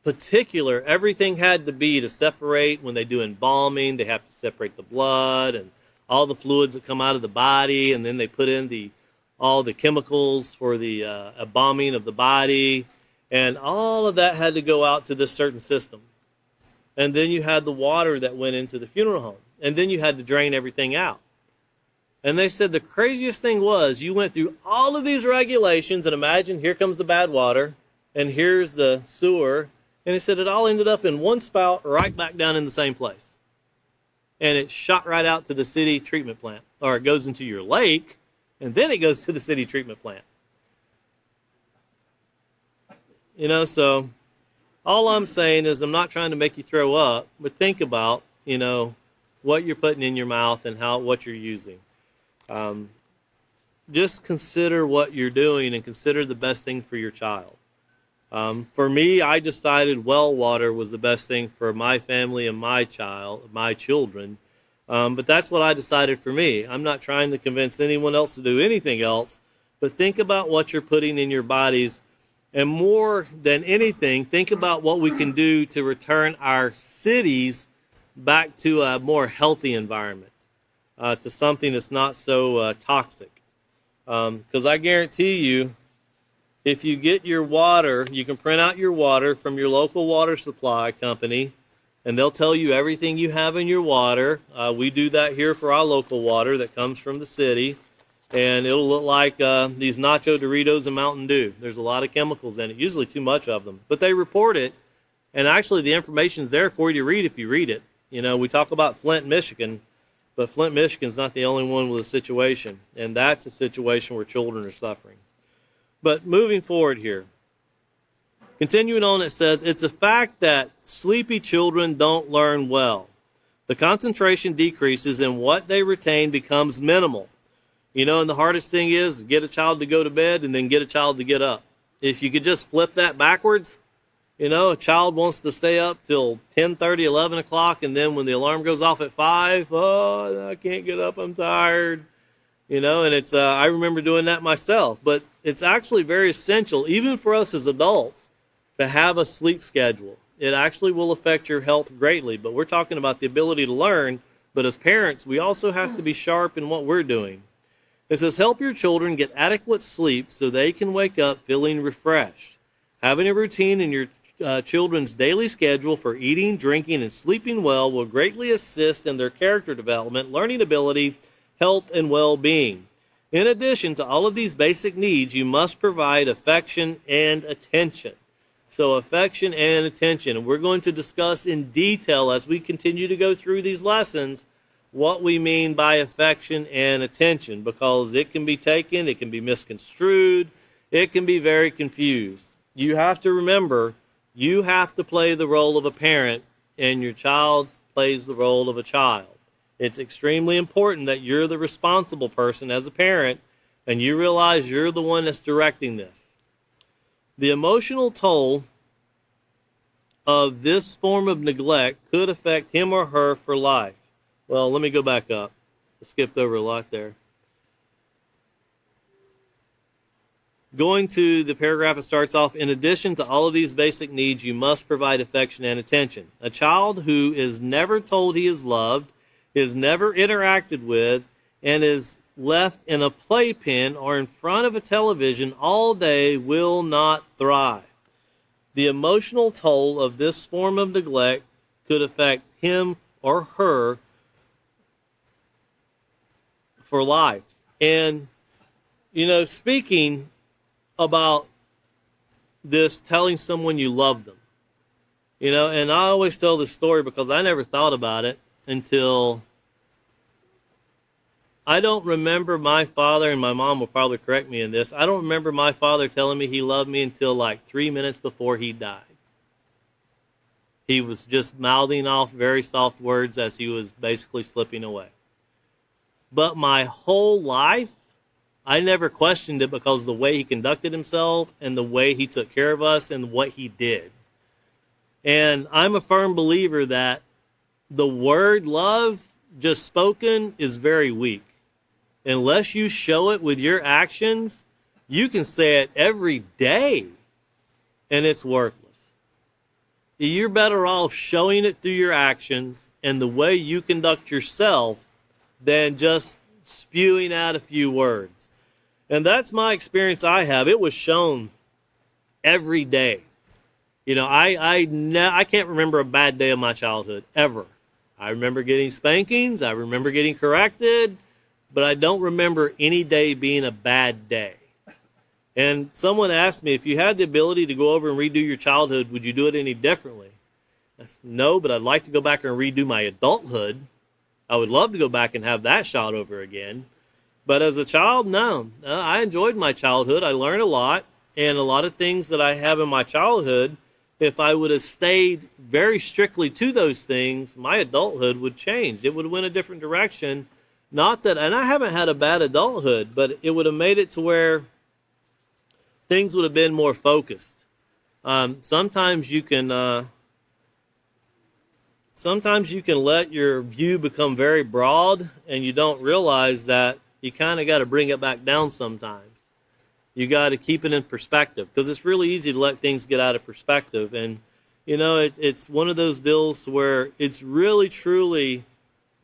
particular everything had to be to separate. When they do embalming, they have to separate the blood and all the fluids that come out of the body, and then they put in all the chemicals for the embalming of the body, and all of that had to go out to this certain system. And then you had the water that went into the funeral home, and then you had to drain everything out. And they said the craziest thing was you went through all of these regulations, and imagine here comes the bad water, and here's the sewer, and they said it all ended up in one spout right back down in the same place. And it shot right out to the city treatment plant, or it goes into your lake, and then it goes to the city treatment plant. So all I'm saying is I'm not trying to make you throw up, but think about, what you're putting in your mouth and what you're using. Just consider what you're doing and consider the best thing for your child. For me, I decided well water was the best thing for my family and my children. But that's what I decided for me. I'm not trying to convince anyone else to do anything else, but think about what you're putting in your bodies. And more than anything, think about what we can do to return our cities back to a more healthy environment, to something that's not so toxic. Because I guarantee you, if you get your water, you can print out your water from your local water supply company, and they'll tell you everything you have in your water. We do that here for our local water that comes from the city, and it'll look like these Nacho Doritos and Mountain Dew. There's a lot of chemicals in it, usually too much of them. But they report it, and actually the information's there for you to read if you read it. We talk about Flint, Michigan, but Flint, Michigan's not the only one with a situation, and that's a situation where children are suffering. But moving forward here, continuing on, it says, it's a fact that sleepy children don't learn well. The concentration decreases and what they retain becomes minimal. And the hardest thing is get a child to go to bed and then get a child to get up. If you could just flip that backwards, a child wants to stay up till 10:30, 11 o'clock, and then when the alarm goes off at 5, I can't get up, I'm tired. And it's, I remember doing that myself, but it's actually very essential, even for us as adults, to have a sleep schedule. It actually will affect your health greatly, but we're talking about the ability to learn, But as parents, we also have to be sharp in what we're doing. It says, help your children get adequate sleep so they can wake up feeling refreshed. Having a routine in your children's daily schedule for eating, drinking, and sleeping well will greatly assist in their character development, learning ability, health, and well-being. In addition to all of these basic needs, you must provide affection and attention. So affection and attention. And we're going to discuss in detail as we continue to go through these lessons what we mean by affection and attention, because it can be taken, it can be misconstrued, it can be very confused. You have to remember, you have to play the role of a parent, and your child plays the role of a child. It's extremely important that you're the responsible person as a parent, and you realize you're the one that's directing this. The emotional toll of this form of neglect could affect him or her for life. Well, let me go back up. I skipped over a lot there. Going to the paragraph, it starts off, in addition to all of these basic needs, you must provide affection and attention. A child who is never told he is loved, is never interacted with, and is left in a playpen or in front of a television all day will not thrive. The emotional toll of this form of neglect could affect him or her for life. And, speaking about this, telling someone you love them, and I always tell this story because I never thought about it until I don't remember my father, and my mom will probably correct me in this, I don't remember my father telling me he loved me until like 3 minutes before he died. He was just mouthing off very soft words as he was basically slipping away. But my whole life, I never questioned it because of the way he conducted himself and the way he took care of us and what he did. And I'm a firm believer that the word love, just spoken, is very weak. Unless you show it with your actions, you can say it every day, and it's worthless. You're better off showing it through your actions and the way you conduct yourself than just spewing out a few words. And that's my experience I have. It was shown every day. I can't remember a bad day of my childhood, ever. I remember getting spankings, I remember getting corrected, but I don't remember any day being a bad day. And someone asked me, if you had the ability to go over and redo your childhood, would you do it any differently? I said, no, but I'd like to go back and redo my adulthood. I would love to go back and have that shot over again. But as a child, no. I enjoyed my childhood. I learned a lot. And a lot of things that I have in my childhood, if I would have stayed very strictly to those things, my adulthood would change. It would have went a different direction. Not that, and I haven't had a bad adulthood, but it would have made it to where things would have been more focused. Sometimes you can let your view become very broad, and you don't realize that you kind of got to bring it back down sometimes. You got to keep it in perspective, because it's really easy to let things get out of perspective. And, it's one of those deals where it's really, truly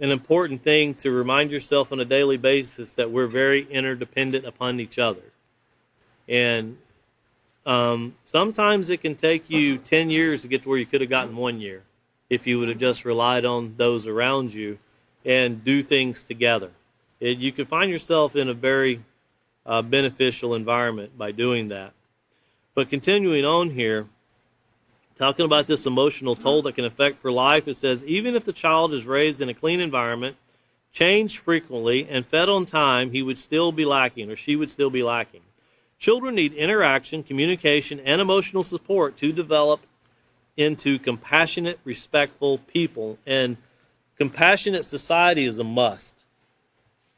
an important thing to remind yourself on a daily basis that we're very interdependent upon each other. And sometimes it can take you 10 years to get to where you could have gotten 1 year if you would have just relied on those around you and do things together. You can find yourself in a very beneficial environment by doing that. But continuing on here, talking about this emotional toll that can affect for life, it says, even if the child is raised in a clean environment, changed frequently, and fed on time, he would still be lacking, or she would still be lacking. Children need interaction, communication, and emotional support to develop into compassionate, respectful people. And compassionate society is a must.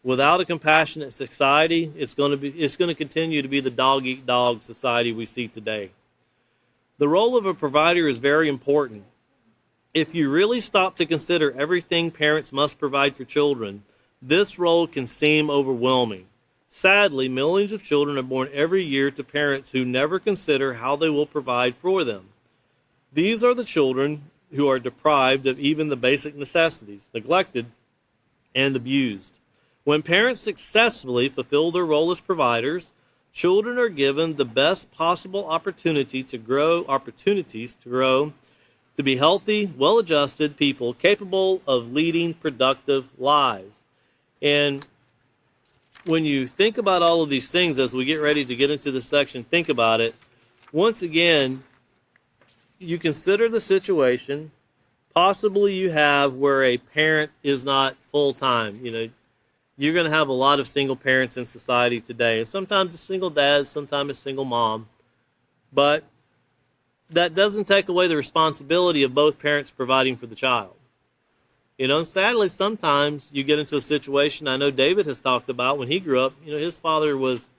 Without a compassionate society, it's going to continue to be the dog-eat-dog society we see today. The role of a provider is very important. If you really stop to consider everything parents must provide for children, this role can seem overwhelming. Sadly, millions of children are born every year to parents who never consider how they will provide for them. These are the children who are deprived of even the basic necessities, neglected and abused. When parents successfully fulfill their role as providers, children are given the best possible opportunities to grow, to be healthy, well-adjusted people capable of leading productive lives. And when you think about all of these things as we get ready to get into this section, think about it. Once again, you consider the situation possibly you have where a parent is not full-time. You're going to have a lot of single parents in society today. And sometimes a single dad, sometimes a single mom. But that doesn't take away the responsibility of both parents providing for the child. And sadly, sometimes you get into a situation I know David has talked about when he grew up. His father was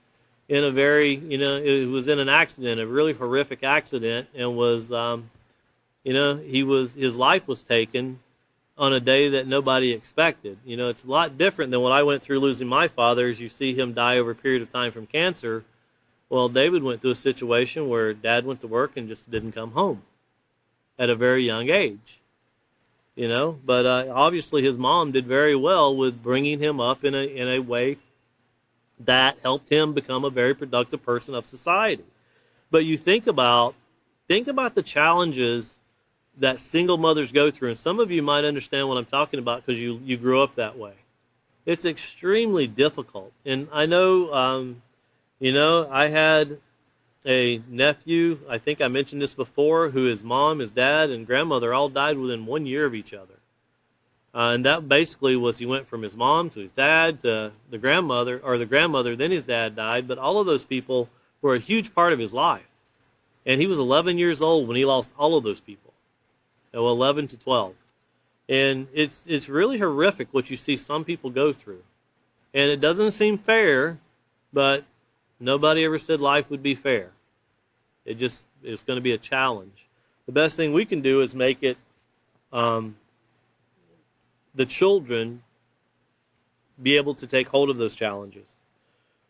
in it was in an accident, a really horrific accident, and was, his life was taken on a day that nobody expected. It's a lot different than what I went through losing my father, as you see him die over a period of time from cancer. Well, David went through a situation where Dad went to work and just didn't come home at a very young age. But obviously his mom did very well with bringing him up in a way that helped him become a very productive person of society. But you think about the challenges that single mothers go through, and some of you might understand what I'm talking about because you grew up that way. It's extremely difficult, and I know, I had a nephew, I think I mentioned this before, who his mom, his dad, and grandmother all died within 1 year of each other. And that basically was, he went from his mom to his dad to the grandmother, then his dad died, but all of those people were a huge part of his life. And he was 11 years old when he lost all of those people. 11 to 12. And it's really horrific what you see some people go through. And it doesn't seem fair, but nobody ever said life would be fair. It's going to be a challenge. The best thing we can do is make it, the children be able to take hold of those challenges.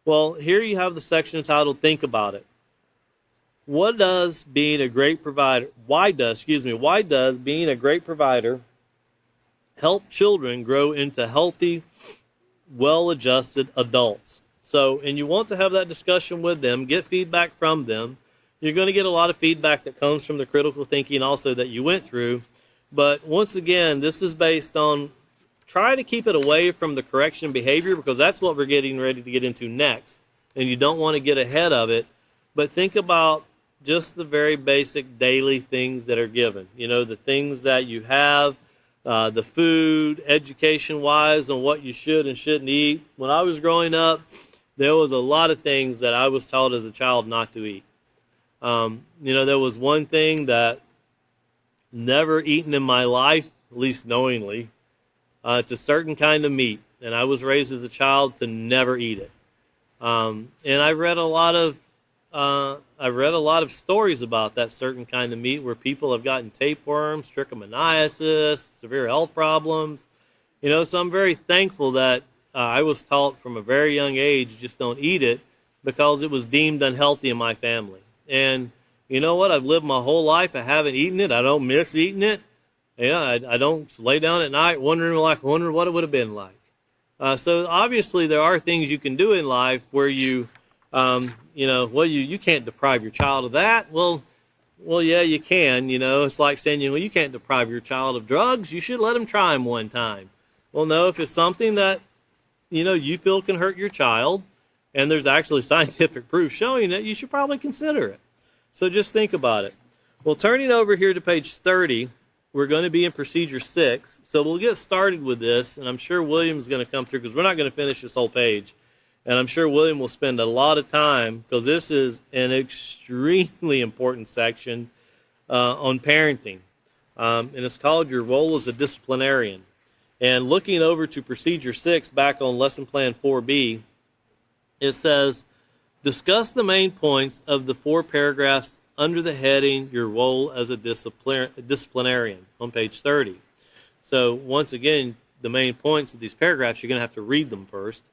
Well, here you have the section entitled Think About It. Why does being a great provider help children grow into healthy, well-adjusted adults? So, and you want to have that discussion with them, get feedback from them. You're going to get a lot of feedback that comes from the critical thinking also that you went through. But once again, this is based on, try to keep it away from the correction behavior, because that's what we're getting ready to get into next. And you don't want to get ahead of it. But think about just the very basic daily things that are given. The things that you have, the food, education-wise, on what you should and shouldn't eat. When I was growing up, there was a lot of things that I was taught as a child not to eat. There was one thing that never eaten in my life, at least knowingly. It's a certain kind of meat, and I was raised as a child to never eat it. And I read a lot of stories about that certain kind of meat where people have gotten tapeworms, trichomoniasis, severe health problems. So I'm very thankful that I was taught from a very young age, just don't eat it, because it was deemed unhealthy in my family. And you know what? I've lived my whole life. I haven't eaten it. I don't miss eating it. I don't lay down at night wondering what it would have been like. So obviously there are things you can do in life where you can't deprive your child of that. Well, yeah, you can. It's like saying, you can't deprive your child of drugs. You should let them try them one time. Well, no, if it's something that, you feel can hurt your child, and there's actually scientific proof showing it, you should probably consider it. So just think about it. Well, turning over here to page 30, we're going to be in procedure 6. So we'll get started with this, and I'm sure William's going to come through, because we're not going to finish this whole page. And I'm sure William will spend a lot of time, because this is an extremely important section on parenting. And it's called Your Role as a Disciplinarian. And looking over to procedure 6 back on lesson plan 4B, it says, discuss the main points of the 4 paragraphs under the heading Your Role as a Disciplinarian on page 30. So once again, the main points of these paragraphs, you're going to have to read them first.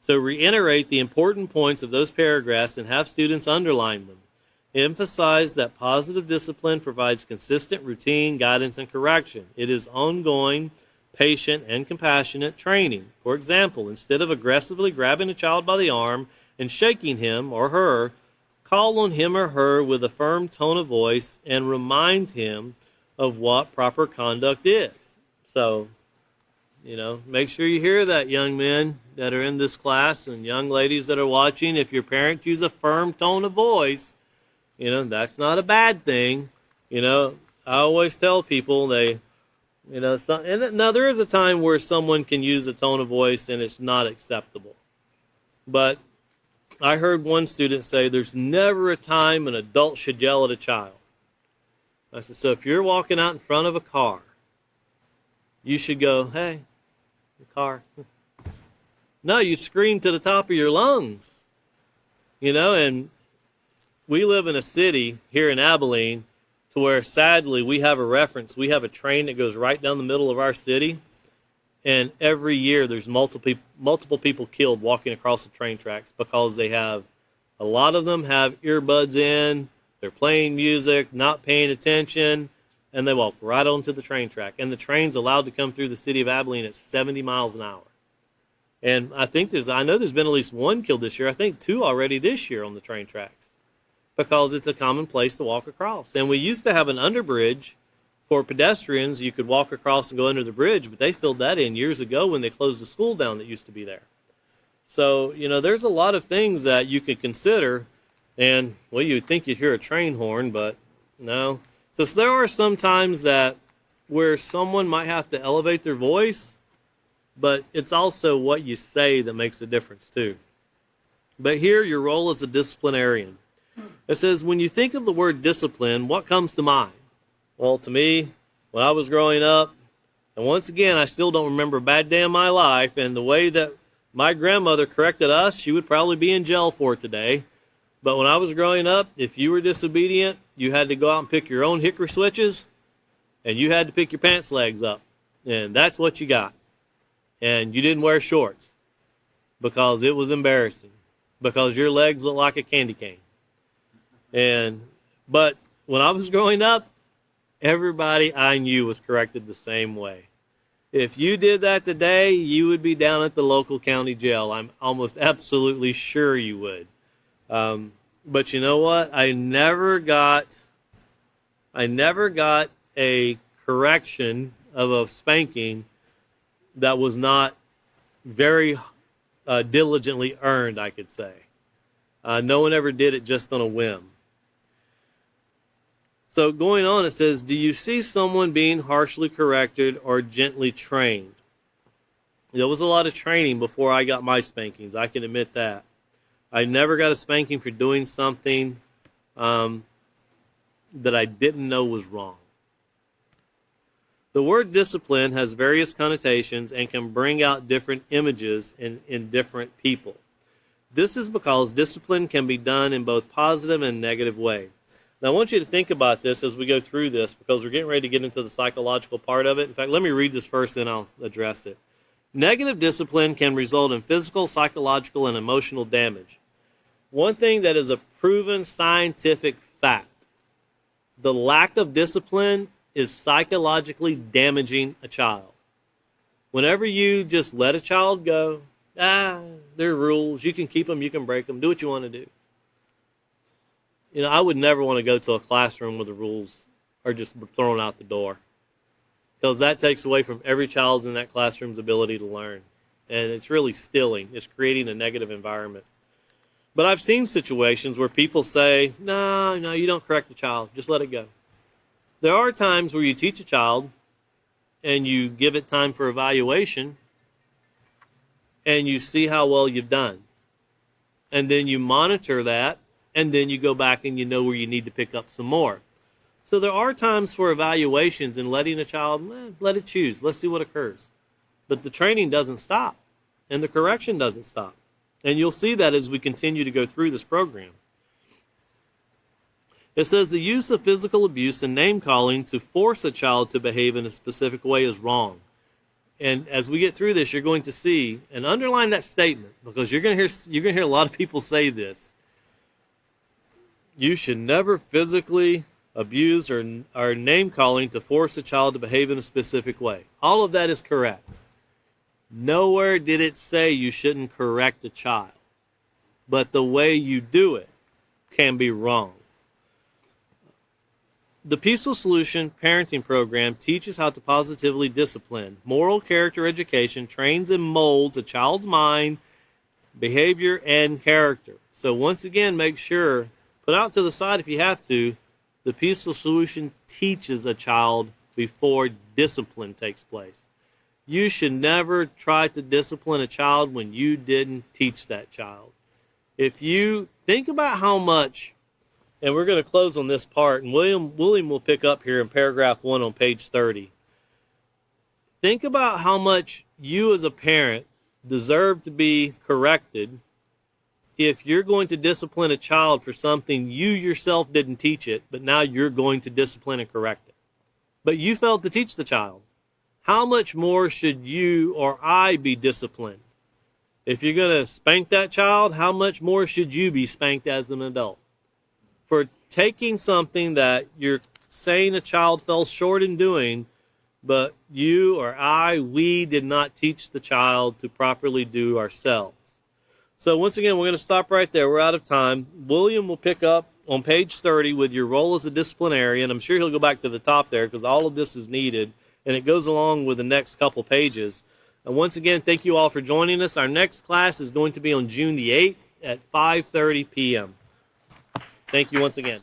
So reiterate the important points of those paragraphs and have students underline them. Emphasize that positive discipline provides consistent routine, guidance, and correction. It is ongoing, patient, and compassionate training. For example, instead of aggressively grabbing a child by the arm and shaking him or her, call on him or her with a firm tone of voice and remind him of what proper conduct is. So, make sure you hear that, young men that are in this class and young ladies that are watching. If your parents use a firm tone of voice, that's not a bad thing. I always tell people and now there is a time where someone can use a tone of voice and it's not acceptable. But I heard one student say there's never a time an adult should yell at a child. I said, so if you're walking out in front of a car, you should go, hey, the car. No, you scream to the top of your lungs. And we live in a city here in Abilene to where, sadly, we have a train that goes right down the middle of our city, and every year there's multiple people killed walking across the train tracks because a lot of them have earbuds in, they're playing music, not paying attention, and they walk right onto the train track. And the train's allowed to come through the city of Abilene at 70 miles an hour. And I know there's been at least one killed this year. I think 2 already this year on the train tracks, because it's a common place to walk across. And we used to have an underbridge for pedestrians. You could walk across and go under the bridge, but they filled that in years ago when they closed the school down that used to be there. So, there's a lot of things that you could consider. And, well, you'd think you'd hear a train horn, but no. So there are some times where someone might have to elevate their voice, but it's also what you say that makes a difference too. But here, your role as a disciplinarian. It says, when you think of the word discipline, what comes to mind? Well, to me, when I was growing up, and once again, I still don't remember a bad day in my life, and the way that my grandmother corrected us, she would probably be in jail for it today. But when I was growing up, if you were disobedient, you had to go out and pick your own hickory switches, and you had to pick your pants legs up. And that's what you got. And you didn't wear shorts because it was embarrassing, because your legs looked like a candy cane. But when I was growing up, everybody I knew was corrected the same way. If you did that today, you would be down at the local county jail. I'm almost absolutely sure you would. But you know what? I never got a correction of a spanking that was not very diligently earned, I could say. No one ever did it just on a whim. So going on, it says, do you see someone being harshly corrected or gently trained? There was a lot of training before I got my spankings. I can admit that. I never got a spanking for doing something that I didn't know was wrong. The word discipline has various connotations and can bring out different images in different people. This is because discipline can be done in both positive and negative ways. Now, I want you to think about this as we go through this, because we're getting ready to get into the psychological part of it. In fact, let me read this first, then I'll address it. Negative discipline can result in physical, psychological, and emotional damage. One thing that is a proven scientific fact, the lack of discipline is psychologically damaging a child. Whenever you just let a child go, there are rules, you can keep them, you can break them, do what you want to do. I would never want to go to a classroom where the rules are just thrown out the door, because that takes away from every child's in that classroom's ability to learn. And it's really stilling. It's creating a negative environment. But I've seen situations where people say, no, you don't correct the child. Just let it go. There are times where you teach a child and you give it time for evaluation and you see how well you've done. And then you monitor that, and then you go back and you know where you need to pick up some more. So there are times for evaluations and letting a child, let it choose. Let's see what occurs. But the training doesn't stop, and the correction doesn't stop. And you'll see that as we continue to go through this program. It says the use of physical abuse and name-calling to force a child to behave in a specific way is wrong. And as we get through this, you're going to see, and underline that statement, because you're going to hear a lot of people say this. You should never physically abuse, or name-calling to force a child to behave in a specific way. All of that is correct. Nowhere did it say you shouldn't correct a child, but the way you do it can be wrong. The Peaceful Solution Parenting Program teaches how to positively discipline. Moral character education trains and molds a child's mind, behavior, and character. So once again, make sure, put out to the side if you have to, the Peaceful Solution teaches a child before discipline takes place. You should never try to discipline a child when you didn't teach that child. If you think about how much, and we're going to close on this part, and William will pick up here in paragraph 1 on page 30. Think about how much you as a parent deserve to be corrected if you're going to discipline a child for something you yourself didn't teach it, but now you're going to discipline and correct it. But you failed to teach the child. How much more should you or I be disciplined? If you're going to spank that child, how much more should you be spanked as an adult? For taking something that you're saying a child fell short in doing, but you or we did not teach the child to properly do ourselves. So once again, we're going to stop right there. We're out of time. William will pick up on page 30 with your role as a disciplinarian. I'm sure he'll go back to the top there because all of this is needed, and it goes along with the next couple pages. And once again, thank you all for joining us. Our next class is going to be on June the 8th at 5:30 p.m. Thank you once again.